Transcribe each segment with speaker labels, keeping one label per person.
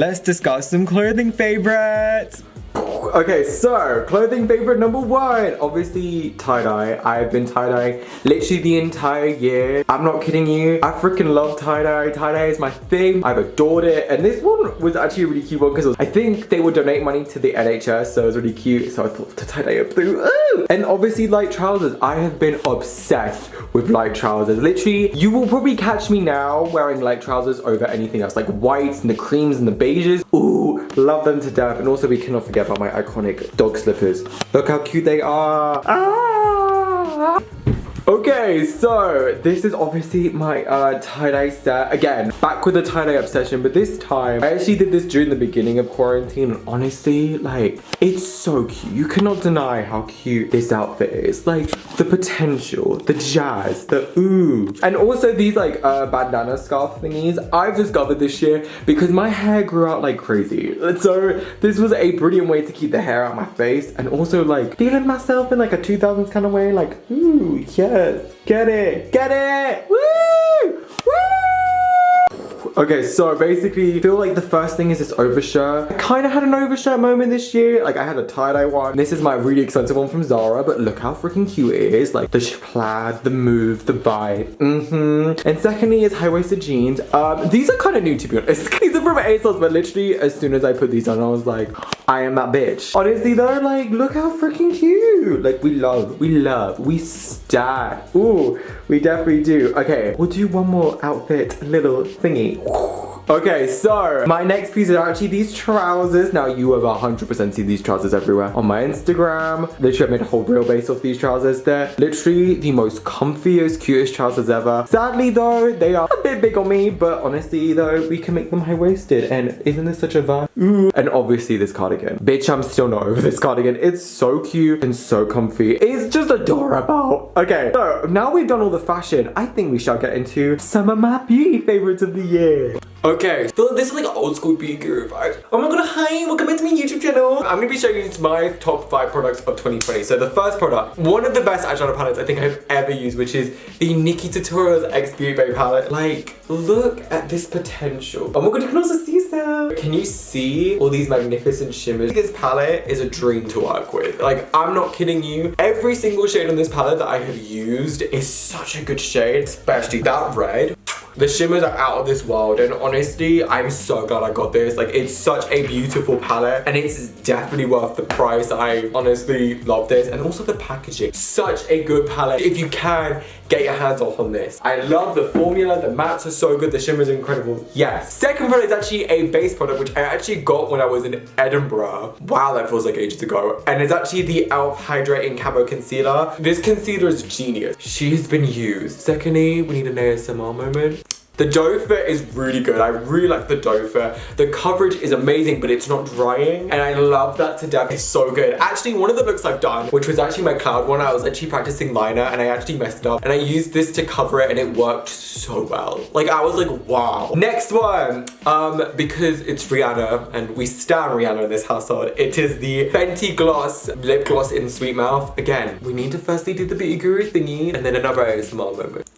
Speaker 1: let's discuss some clothing favorites. Okay, so clothing favorite number 1, obviously tie-dye. I've been tie-dyeing literally the entire year. I'm not kidding you. I freaking love tie-dye. Tie-dye is my thing. I've adored it. And this one was actually a really cute one because I think they would donate money to the NHS, so it was really cute. So I thought to tie-dye up through. Ooh! And obviously light trousers. I have been obsessed with light trousers. Literally, you will probably catch me now wearing light trousers over anything else, like whites and the creams and the beiges. Ooh, love them to death. And also we cannot forget about my iconic dog slippers. Look how cute they are. Ah! Okay, so this is obviously my tie-dye set. Again, back with the tie-dye obsession, but this time, I actually did this during the beginning of quarantine, and honestly, like, it's so cute. You cannot deny how cute this outfit is. Like, the potential, the jazz, the ooh. And also these, like, bandana scarf thingies, I've discovered this year because my hair grew out like crazy. So, this was a brilliant way to keep the hair out of my face, and also, like, feeling myself in, like, a 2000s kind of way, like, ooh, yes. Get it! Get it! Woo! Woo! Okay, so basically, I feel like the first thing is this overshirt. I kind of had an overshirt moment this year. Like, I had a tie-dye one. This is my really expensive one from Zara, but look how freaking cute it is. Like, the plaid, the move, the vibe. And secondly is high-waisted jeans. These are kind of new, to be honest. These are from ASOS, but literally, as soon as I put these on, I was like, I am that bitch. Honestly though, like, look how freaking cute. Like, we stan. Ooh, we definitely do. Okay, we'll do one more outfit, little thingy. Okay, so my next piece are actually these trousers. Now you have 100% seen these trousers everywhere on my Instagram. Literally, I made a whole reel based off these trousers. They're literally the most comfiest, cutest trousers ever. Sadly though, they are a bit big on me, but honestly though, we can make them high-waisted, and isn't this such a vibe? Ooh. And obviously this cardigan. Bitch, I'm still not over this cardigan. It's so cute and so comfy. It's just adorable. Okay, so now we've done all the fashion, I think we shall get into some of my beauty favorites of the year. Okay, so this is like an old school beauty guru vibe. Oh my god, hi, welcome back to my YouTube channel. I'm gonna be showing you my top 5 products of 2020. So the first product, one of the best eyeshadow palettes I think I've ever used, which is the Nikkie Tutorials X Beauty Bay palette. Like, look at this potential. Oh my god, you can also see some. Can you see all these magnificent shimmers? This palette is a dream to work with. Like, I'm not kidding you. Every single shade on this palette that I have used is such a good shade, especially that red. The shimmers are out of this world, and honestly, I'm so glad I got this. Like, it's such a beautiful palette, and it's definitely worth the price. I honestly love this, and also the packaging. Such a good palette. If you can, get your hands on this. I love the formula, the mattes are so good, the shimmers are incredible. Yes. Second product is actually a base product, which I actually got when I was in Edinburgh. Wow, that feels like ages ago. And it's actually the e.l.f. Hydrating Camo Concealer. This concealer is genius. She's been used. Secondly, we need an ASMR moment. The doe fit is really good. I really like the doe fit. The coverage is amazing, but it's not drying. And I love that to death. It's so good. Actually, one of the looks I've done, which was actually my cloud one, I was actually practicing liner and I actually messed it up. And I used this to cover it and it worked so well. Like, I was like, wow. Next one, because it's Rihanna and we stan Rihanna in this household, it is the Fenty Gloss Lip Gloss in Sweet Mouth. Again, we need to firstly do the Beauty Guru thingy and then another ASMR moment.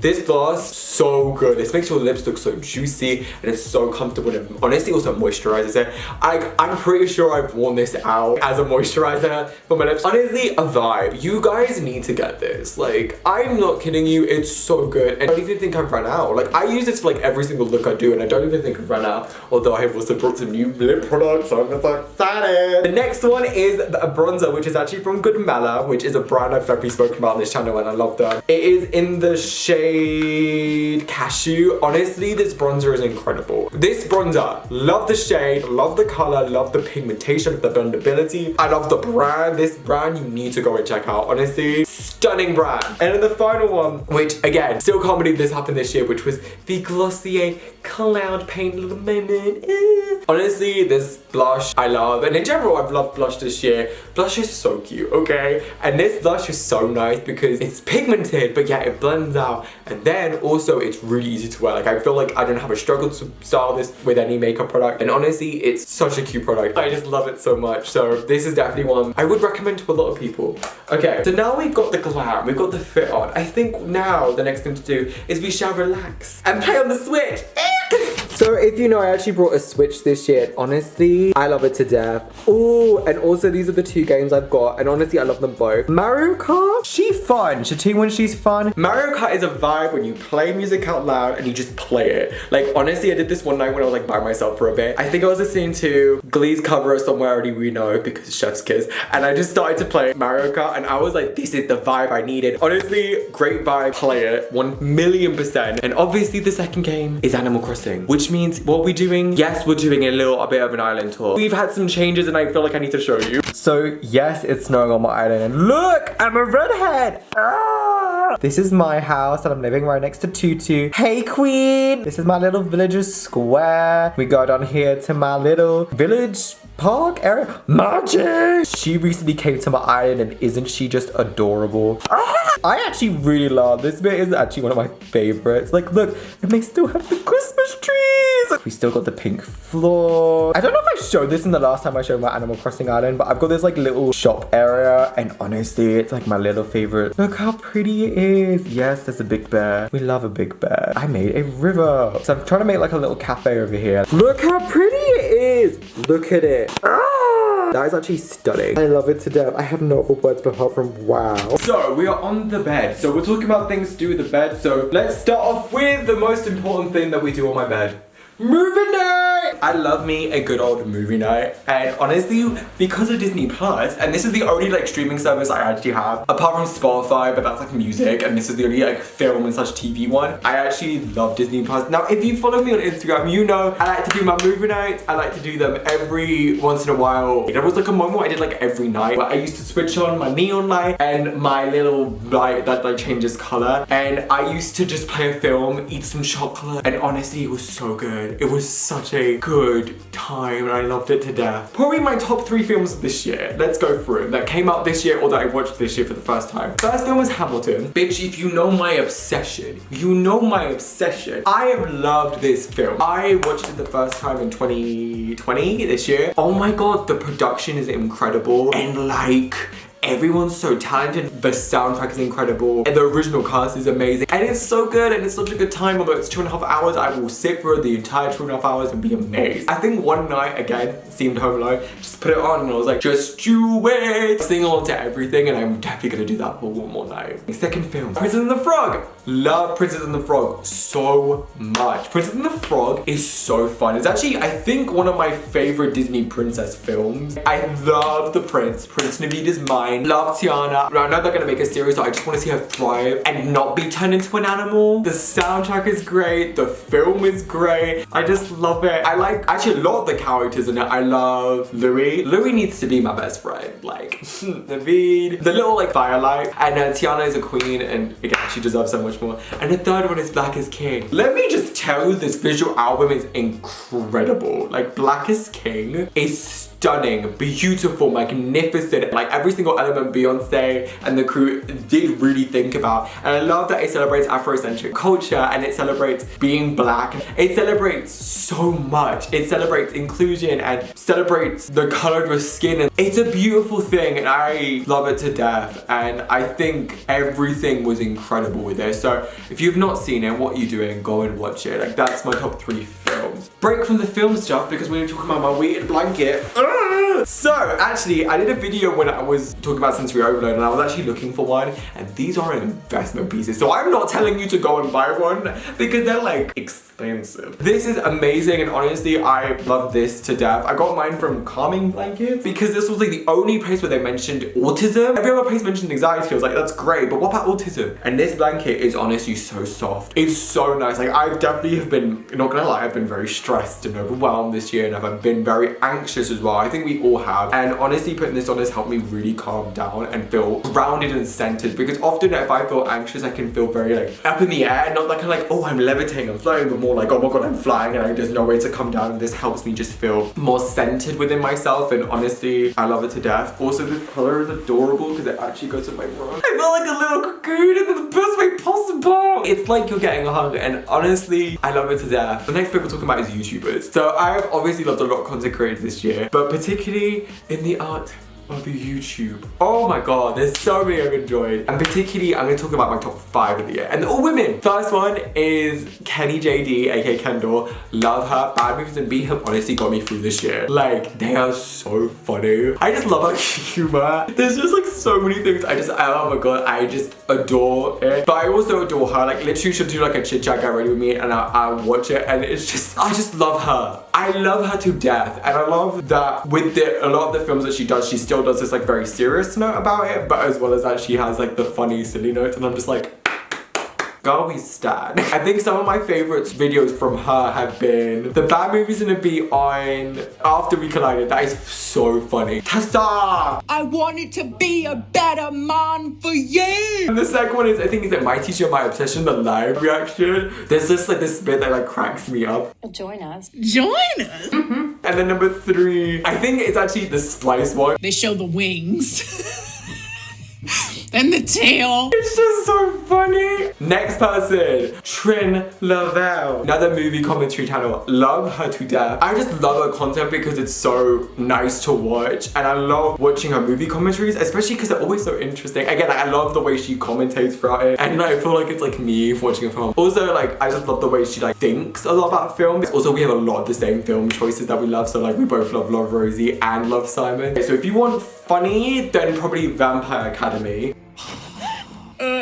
Speaker 1: This gloss, so good. This makes your lips look so juicy and it's so comfortable, and honestly also moisturizes it. I'm pretty sure I've worn this out as a moisturizer for my lips. Honestly, a vibe. You guys need to get this. Like, I'm not kidding you, it's so good. And I don't even think I've run out. Like, I use this for like every single look I do and I don't even think I've run out. Although I have also brought some new lip products, so I'm so excited. The next one is a bronzer, which is actually from Good Mela, which is a brand I've definitely spoken about on this channel and I love them. It is in the shade Cashew. Honestly, this bronzer is incredible. This bronzer, love the shade, love the color, love the pigmentation, the blendability. I love the brand. This brand you need to go and check out. Honestly, stunning brand. And then the final one, which again, still can't believe this happened this year, which was the Glossier Cloud Paint little moment. Honestly, this blush I love, and in general I've loved blush this year. Blush is so cute, okay? And this blush is so nice because it's pigmented, but yeah, it blends out. And then also it's really easy to wear. Like, I feel like I don't have a struggle to style this with any makeup product, and honestly it's such a cute product. I just love it so much. So this is definitely one I would recommend to a lot of people. Okay, so now we've got the glam, we've got the fit on. I think now the next thing to do is we shall relax and play on the Switch. So So if you know, I actually brought a Switch this year. Honestly, I love it to death. Ooh, and also these are the 2 games I've got, and honestly, I love them both. Mario Kart, she's fun. Shateen when she's fun. Mario Kart is a vibe when you play music out loud and you just play it. Like, honestly, I did this one night when I was like by myself for a bit. I think I was listening to Glee's cover of Somewhere Already We Know because Chef's Kiss, and I just started to play Mario Kart, and I was like, this is the vibe I needed. Honestly, great vibe, play it, 1,000,000%. And obviously the second game is Animal Crossing, which means what we're doing, yes, we're doing a little bit of an island tour. We've had some changes and I feel like I need to show you. So yes, it's snowing on my island, and look, I'm a redhead. Ah! This is my house and I'm living right next to Tutu. Hey queen! This is my little villager's square. We go down here to my little village park area. Magic! She recently came to my island and isn't she just adorable? Ah! I actually really love this bit. Is actually one of my favorites. Like look, and they still have the Christmas trees. We still got the pink floor. I don't know if I showed this in the last time I showed my Animal Crossing island, but I've got this like little shop area, and honestly, it's like my little favorite. Look how pretty it is. Yes, there's a big bear. We love a big bear. I made a river. So I'm trying to make like a little cafe over here. Look how pretty it is. Look at it. Ah! That is actually stunning. I love it to death. I have no other words apart from wow. So we are on the bed. So we're talking about things to do with the bed. So let's start off with the most important thing that we do on my bed. Movie night! I love me a good old movie night, and honestly, because of Disney Plus, and this is the only like streaming service I actually have, apart from Spotify, but that's like music, and this is the only like film and such TV one, I actually love Disney Plus. Now, if you follow me on Instagram, you know I like to do my movie nights. I like to do them every once in a while. There was like a moment where I did like every night, where I used to switch on my neon light and my little light that like changes color, and I used to just play a film, eat some chocolate, and honestly, it was so good. It was such a good time and I loved it to death. Probably my top 3 films of this year. Let's go through it. That came out this year or that I watched this year for the first time. First film was Hamilton. Bitch, if you know my obsession, you know my obsession. I have loved this film. I watched it the first time in 2020, this year. Oh my god, the production is incredible, and like, everyone's so talented. The soundtrack is incredible, and the original cast is amazing, and it's so good, and it's such a good time. Although it's 2.5 hours, I will sit for the entire 2.5 hours and be amazed. I think one night, again, seemed home alone, just put it on and I was like, just do it, sing along to everything, and I'm definitely gonna do that for one more night. Second film, Princess and the Frog. Love Princess and the Frog so much. Princess and the Frog is so fun. It's actually, I think, one of my favorite Disney princess films. I love the Prince Navid is mine. Love Tiana. I know they're gonna make a series, so I just want to see her thrive and not be turned into an animal. The soundtrack is great. The film is great. I just love it. I like actually a lot of the characters in it. I love Louis. Louis needs to be my best friend. Like Navid, the little like firelight, and Tiana is a queen, and again, she deserves so much more. And the third one is Black is King. Let me just tell you, this visual album is incredible. Like, Black is King is stunning, beautiful, magnificent. Like, every single element Beyonce and the crew did really think about. And I love that it celebrates Afrocentric culture, and it celebrates being black. It celebrates so much. It celebrates inclusion and celebrates the color of your skin. And it's a beautiful thing, and I love it to death. And I think everything was incredible with it. So if you've not seen it, what are you doing? Go and watch it. Like, that's my top 3 films. Break from the film stuff because we're talking about my weighted blanket. So actually, I did a video when I was talking about sensory overload, and I was actually looking for one, and these are investment pieces. So I'm not telling you to go and buy one because they're like expensive. This is amazing, and honestly, I love this to death. I got mine from Calming Blankets because this was like the only place where they mentioned autism. Every other place mentioned anxiety. I was like, that's great, but what about autism? And this blanket is honestly so soft. It's so nice. Like, I definitely have been, not gonna lie, I've been very stressed and overwhelmed this year, and I've been very anxious as well. I think we all have. And honestly, putting this on has helped me really calm down and feel grounded and centered, because often if I feel anxious, I can feel very like up in the air, not like oh, I'm levitating, I'm flying, but more like, oh my god, I'm flying and there's no way to come down. And this helps me just feel more centered within myself, and honestly, I love it to death. Also, this color is adorable because it actually goes with my room. I feel like a little cocoon in the best way possible. It's like you're getting a hug, and honestly, I love it to death. The next bit we're talking about is YouTubers. So I've obviously loved a lot of content creators this year, but particularly in the art of YouTube. Oh my god, there's so many I've enjoyed. And particularly, I'm gonna talk about my top 5 of the year. And they're all women. First one is Kenny JD, aka Kendall. Love her. Bad Movies and Beat have honestly got me through this year. Like, they are so funny. I just love her humor. There's just like so many things. Oh my god, I just adore it. But I also adore her. Like, literally she'll do like a chit chat, get ready with me, and I watch it, and it's just, I just love her. I love her to death, and I love that with a lot of the films that she does, she still does this like very serious note about it, but as well as that, she has like the funny, silly notes, and I'm just like, girl, we stan. I think some of my favorite videos from her have been the Bad Movies and a Beat on After We Collided. That is so funny. Tessa!
Speaker 2: I wanted to be a better man for you!
Speaker 1: And the second one is, I think, is it My Teacher, My Obsession, the live reaction. There's just like this bit that like cracks me up.
Speaker 3: Join us.
Speaker 2: Join us?
Speaker 1: And then number 3, I think it's actually the Splice one.
Speaker 2: They show the wings. And the tail.
Speaker 1: It's just so funny. Next person, Trin Lavelle. Another movie commentary channel. Love her to death. I just love her content because it's so nice to watch. And I love watching her movie commentaries, especially because they're always so interesting. Again, I love the way she commentates throughout it. And I feel like it's like me watching a film. Also, like, I just love the way she like thinks a lot about films. Also, we have a lot of the same film choices that we love. So like, we both love Rosie and love Simon. So if you want funny, then probably Vampire Academy.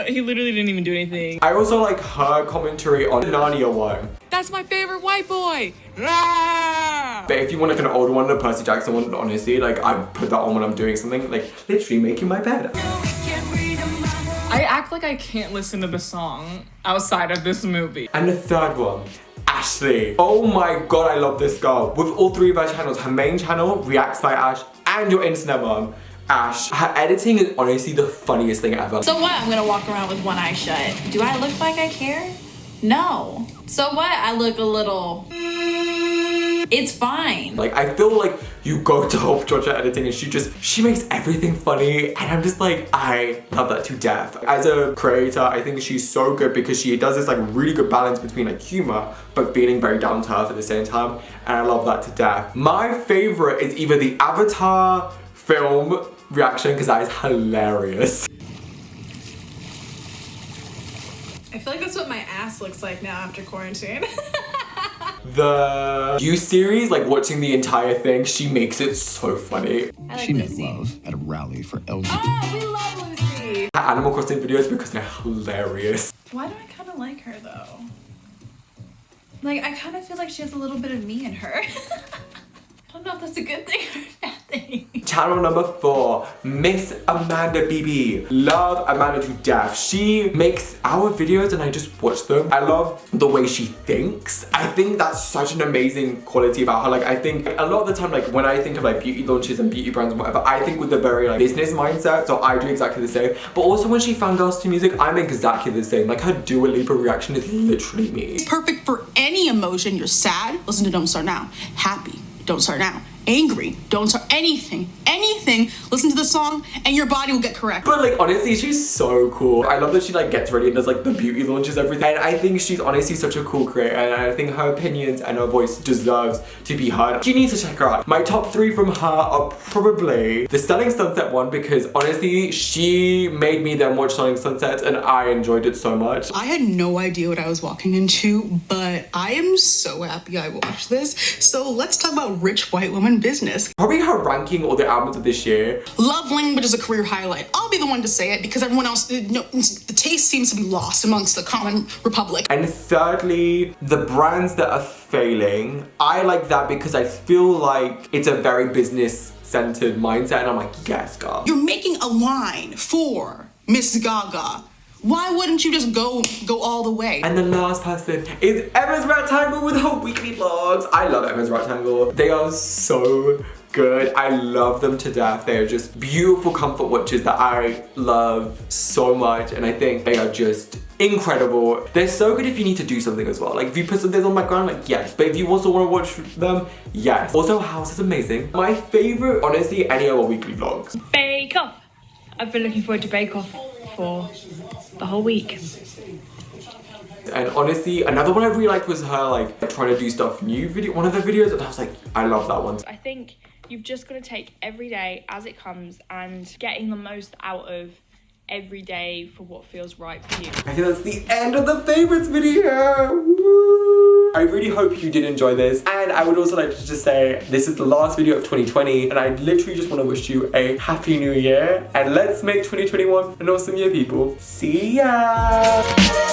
Speaker 2: He literally didn't even do anything.
Speaker 1: I also like her commentary on the Narnia one.
Speaker 2: That's my favorite white boy. Ah!
Speaker 1: But if you want like an older one, the Percy Jackson one, honestly, like I put that on when I'm doing something, like literally making my bed.
Speaker 2: I act like I can't listen to the song outside of this movie.
Speaker 1: And the third one, Ashley. Oh my god, I love this girl. With all 3 of her channels, her main channel, Reacts by Ash, and Your Internet Mom, Ash. Her editing is honestly the funniest thing ever.
Speaker 3: So what? I'm gonna walk around with one eye shut. Do I look like I care? No. So what? I look a little... It's fine.
Speaker 1: Like, I feel like you go to help Georgia editing and she makes everything funny, and I'm just like, I love that to death. As a creator, I think she's so good because she does this like really good balance between like humor, but feeling very down to earth at the same time, and I love that to death. My favorite is either the Avatar film reaction, because that is hilarious.
Speaker 4: I feel like that's what my ass looks like now after quarantine.
Speaker 1: The You series, like watching the entire thing, she makes it so funny.
Speaker 4: I like
Speaker 5: She made
Speaker 4: Lucy.
Speaker 5: love at a rally for LGBT.
Speaker 4: Oh, we love Lucy.
Speaker 1: Her Animal Crossing videos, because they're hilarious.
Speaker 4: Why do I kind of like her though? Like, I kind of feel like she has a little bit of me in her. I don't know if that's a good thing or a bad thing.
Speaker 1: Channel number 4, Miss Amanda BB. Love Amanda to death. She makes our videos and I just watch them. I love the way she thinks. I think that's such an amazing quality about her. Like, I think a lot of the time, like when I think of like beauty launches and beauty brands and whatever, I think with the very like business mindset. So I do exactly the same. But also when she fangirls to music, I'm exactly the same. Like her Dua Lipa reaction is literally me.
Speaker 6: It's perfect for any emotion. You're sad, listen to Don't Start Now. Happy, Don't Start Now. Angry, don't start anything, listen to the song and your body will get correct.
Speaker 1: But like honestly, she's so cool. I love that she like gets ready and does like the beauty launches, everything. And I think she's honestly such a cool creator, and I think her opinions and her voice deserves to be heard. You need to check her out. My top 3 from her are probably the Selling Sunset one, because honestly, she made me then watch Selling Sunset and I enjoyed it so much.
Speaker 6: I had no idea what I was walking into, but I am so happy I watched this. So let's talk about rich white woman business.
Speaker 1: Probably her ranking all the albums of this year.
Speaker 6: Love Language is a career highlight. I'll be the one to say it because everyone else, the taste seems to be lost amongst the common republic.
Speaker 1: And thirdly, the brands that are failing. I like that because I feel like it's a very business-centered mindset, and I'm like, yes, girl.
Speaker 6: You're making a line for Miss Gaga. Why wouldn't you just go all the way?
Speaker 1: And the last person is Emma's Rectangle with her weekly vlogs. I love Emma's Rectangle. They are so good. I love them to death. They are just beautiful comfort watches that I love so much, and I think they are just incredible. They're so good if you need to do something as well. Like if you put something on my background, like yes. But if you also want to watch them, yes. Also, House is amazing. My favorite, honestly, any of our weekly vlogs.
Speaker 7: Bake Off. I've been looking forward to Bake Off for the whole week.
Speaker 1: And honestly, another one I really liked was her like trying to do stuff new video, one of the videos, and I was like, I love that one.
Speaker 7: I think You've just got to take every day as it comes and getting the most out of every day for what feels right for you.
Speaker 1: I think that's the end of the favorites video. Woo! I really hope you did enjoy this, and I would also like to just say this is the last video of 2020, and I literally just want to wish you a happy new year, and let's make 2021 an awesome year, people. See ya!